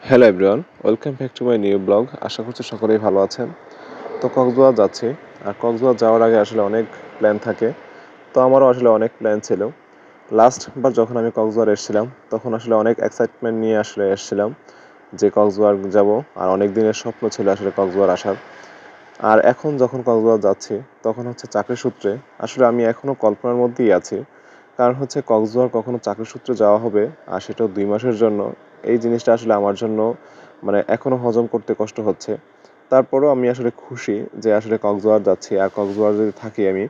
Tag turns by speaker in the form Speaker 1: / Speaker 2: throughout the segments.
Speaker 1: Hello everyone, welcome back to my new blog. আশা করছি সকলেই ভালো আছেন। তো কক্সবাজার যাচ্ছি। আর কক্সবাজার যাওয়ার আগে আসলে অনেক প্ল্যান থাকে। তো আমারও আসলে অনেক প্ল্যান ছিল। লাস্টবার যখন আমি কক্সবাজার এসেছিলাম তখন আসলে অনেক এক্সাইটমেন্ট নিয়ে আসলে এসেছিলাম যে কক্সবাজার যাব। আর অনেক দিনের স্বপ্ন ছিল আসলে কক্সবাজার আসার। আর এখন যখন কক্সবাজার যাচ্ছি তখন হচ্ছে চাকরি সূত্রে আসলে আমি এখনও কল্পনার মধ্যেই আছি। কারণ হচ্ছে কক্সবাজার কখনো চাকরি সূত্রে যাওয়া হবে আর সেটাও 2 মাসের জন্য, এই জিনিসটা আসলে আমার জন্য মানে এখনও হজম করতে কষ্ট হচ্ছে। তারপরেও আমি আসলে খুশি যে আসলে কক্সবাজার যাচ্ছি। আর কক্সবাজার যদি থাকি আমি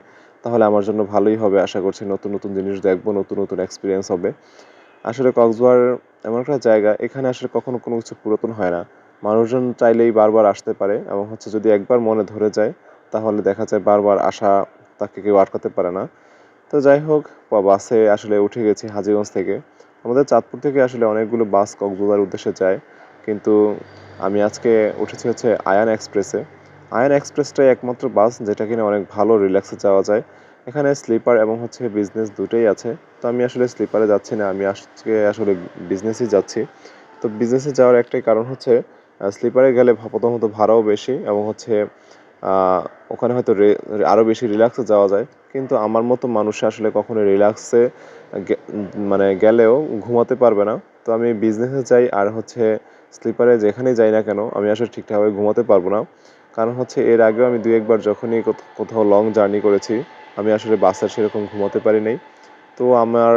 Speaker 1: তাহলে আমার জন্য ভালোই হবে আশা করছি। নতুন নতুন জিনিস দেখবো, নতুন নতুন এক্সপিরিয়েন্স হবে। আসলে কক্সবাজার এমন একটা জায়গা, এখানে আসলে কখনো কোনো কিছু পুরাতন হয় না। মানুষজন চাইলেই বারবার আসতে পারে এবং হচ্ছে যদি একবার মনে ধরে যায় তাহলে দেখা যায় বারবার আসা তাকে কেউ আটকাতে পারে না। তো যাই হোক, বাসে আসলে উঠে গেছি হাজীগঞ্জ থেকে। আমাদের চাঁদপুর থেকে আসলে অনেকগুলো বাস কক্সবাজার উদ্দেশ্যে যায়, কিন্তু আমি আজকে উঠেছি হচ্ছে আয়ান এক্সপ্রেসে। আয়ান এক্সপ্রেসটাই একমাত্র বাস যেটা কিনা অনেক ভালো রিল্যাক্সে যাওয়া যায়। এখানে স্লিপার এবং হচ্ছে বিজনেস দুটোই আছে। তো আমি আসলে স্লিপারে যাচ্ছি না, আমি আজকে আসলে বিজনেসই যাচ্ছি। তো বিজনেসে যাওয়ার একটাই কারণ হচ্ছে স্লিপারে গেলে প্রথমত ভাড়াও বেশি এবং হচ্ছে ওখানে হয়তো আরও বেশি রিল্যাক্সে যাওয়া যায়। কিন্তু আমার মতো মানুষ আসলে কখনো রিল্যাক্সে মানে গেলেও ঘুমাতে পারবে না। তো আমি বিজনেসে যাই আর হচ্ছে স্লিপারে যেখানেই যাই না কেন আমি আসলে ঠিকঠাকভাবে ঘুমাতে পারবো না। কারণ হচ্ছে এর আগেও আমি 2-1 বার যখনই কোথাও লং জার্নি করেছি আমি আসলে বাসে সেরকম ঘুমাতে পারি নাই। তো আমার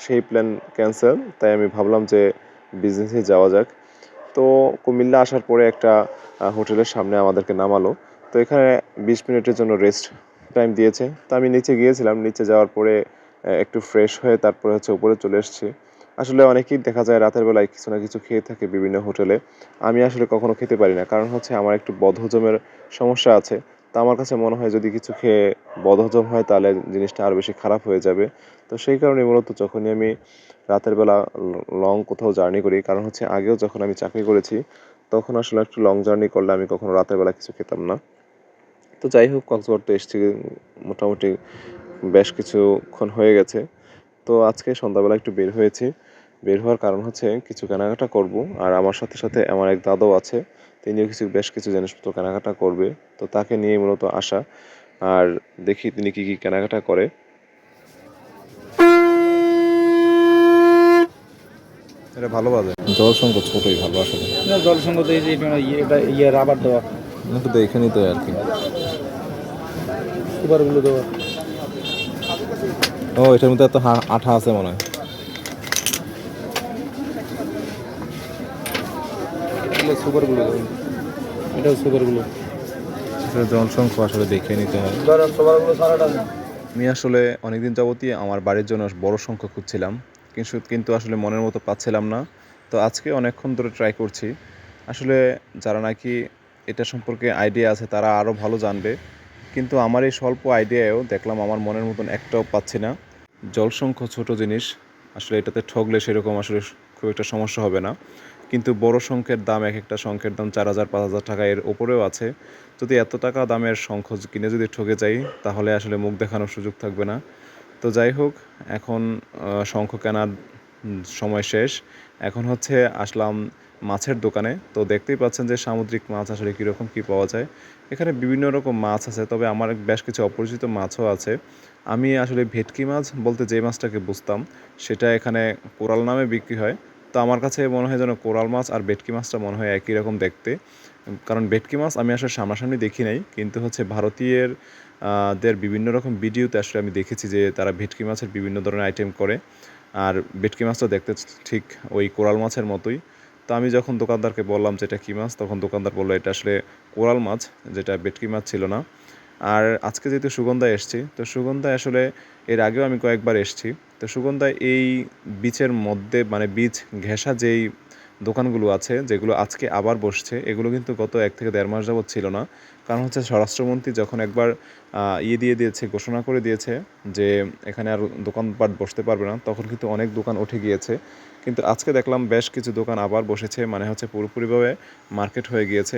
Speaker 1: সেই প্ল্যান ক্যান্সেল, তাই আমি ভাবলাম যে বিজনেসে যাওয়া যাক। তো কুমিল্লা আসার পরে একটা হোটেলের সামনে আমাদেরকে নামালো। তো এখানে 20 মিনিটের জন্য রেস্ট টাইম দিয়েছে। তো আমি নিচে গিয়েছিলাম, নিচে যাওয়ার পরে একটু ফ্রেশ হয়ে তারপরে হচ্ছে উপরে চলে এসেছি। আসলে অনেকেই দেখা যায় রাতের বেলায় কিছু না কিছু খেয়ে থাকে বিভিন্ন হোটেলে। আমি আসলে কখনো খেতে পারি না, কারণ হচ্ছে আমার একটু বদহজমের সমস্যা আছে। তো আমার কাছে মনে হয় যদি কিছু খেয়ে বদহজম হয় তাহলে জিনিসটা আরও বেশি খারাপ হয়ে যাবে। তো সেই কারণে মূলত যখনই আমি রাতের বেলা লং কোথাও জার্নি করি, কারণ হচ্ছে আগেও যখন আমি চাকরি করেছি তখন আসলে একটু লং জার্নি করলে আমি কখনো রাতের বেলা কিছু খেতাম না। তো যাই হোক, কক্সবাজার তো এসেছি মোটামুটি বেশ কিছুক্ষণ হয়ে গেছে। তো আজকে সন্ধ্যাবেলা একটু বের হয়েছি। বের হওয়ার কারণ হচ্ছে কিছু কেনাকাটা করব। আর আমার সাথে সাথে আমার এক দাদাও আছে, তিনিও বেশ কিছু জিনিসপত্র কেনাকাটা করবে। তো তাকে নিয়ে মূলত আসা। আর দেখি তিনি কি কি কেনাকাটা করে। এটা ভালো বাজে, জল সংকট ছোটই ভালো আসলে।
Speaker 2: জলসংগত এই যে এটা রাবার দেওয়া
Speaker 1: একটু দেখে নিতে আর কি।
Speaker 2: সুপারগুলো দেওয়া
Speaker 1: ও, এটার মধ্যে এত আঠা আছে মনে হয়।
Speaker 2: এগুলো সুপারগুলো দেওয়া এটাও সুপারগুলো
Speaker 1: জনসংখ্যা আসলে দেখে নিতে হয়।
Speaker 2: ধরেন সুপারগুলো সারাটা
Speaker 1: আমি আসলে অনেকদিন যাবতই আমার বাড়ির জন্য বড় সংখ্যা খুঁজছিলাম, কিন্তু আসলে মনের মতো পাচ্ছিলাম না। তো আজকে অনেকক্ষণ ধরে ট্রাই করছি। আসলে যারা নাকি এটা সম্পর্কে আইডিয়া আছে তারা আরও ভালো জানবে, কিন্তু আমার এই স্বল্প আইডিয়ায়ও দেখলাম আমার মনের মতন একটাও পাচ্ছি না। জলসংখ্য ছোট জিনিস, আসলে এটাতে ঠকলে সেরকম আসলে খুব একটা সমস্যা হবে না। কিন্তু বড় শঙ্খের দাম, এক একটা শঙ্খের দাম 4,000-5,000 টাকা এর ওপরেও আছে। যদি এত টাকা দামের শঙ্খ কিনে যদি ঠকে যাই তাহলে আসলে মুখ দেখানোর সুযোগ থাকবে না। তো যাই হোক, এখন শঙ্খ কেনার সময় শেষ। এখন হচ্ছে আসলাম মাছের দোকানে। তো দেখতেই পাচ্ছেন যে সামুদ্রিক মাছ আসলে কীরকম কী পাওয়া যায়। এখানে বিভিন্ন রকম মাছ আছে, তবে আমার বেশ কিছু অপরিচিত মাছও আছে। আমি আসলে ভেটকি মাছ বলতে যে মাছটাকে বুঝতাম সেটা এখানে কোরাল নামে বিক্রি হয়। তো আমার কাছে মনে হয় যেন কোরাল মাছ আর ভেটকি মাছটা মনে হয় একই রকম দেখতে। কারণ ভেটকি মাছ আমি আসলে সামনাসামনি দেখি নাই, কিন্তু হচ্ছে ভারতীয়ের দের বিভিন্ন রকম ভিডিওতে আসলে আমি দেখেছি যে তারা ভেটকি মাছের বিভিন্ন ধরনের আইটেম করে। আর ভেটকি মাছটা দেখতে ঠিক ওই কোরাল মাছের মতোই। তো আমি যখন দোকানদারকে বললাম যে এটা কী মাছ, তখন দোকানদার বললো এটা আসলে কোরাল মাছ, যেটা ভেটকি মাছ ছিল না। আর আজকে যেহেতু সুগন্ধায় এসেছি, তো সুগন্ধায় আসলে এর আগেও আমি কয়েকবার এসেছি। তো সুগন্ধায় এই বিচের মধ্যে মানে বিচ ঘেঁষা যেই দোকানগুলো আছে যেগুলো আজকে আবার বসছে, এগুলো কিন্তু গত 1 থেকে দেড় মাস যাবৎ ছিল না। কারণ হচ্ছে স্বরাষ্ট্রমন্ত্রী যখন একবার দিয়ে দিয়েছে, ঘোষণা করে দিয়েছে যে এখানে আর দোকানপাট বসতে পারবে না, তখন কিন্তু অনেক দোকান উঠে গিয়েছে। কিন্তু আজকে দেখলাম বেশ কিছু দোকান আবার বসেছে, মানে হচ্ছে পুরোপুরিভাবে মার্কেট হয়ে গিয়েছে।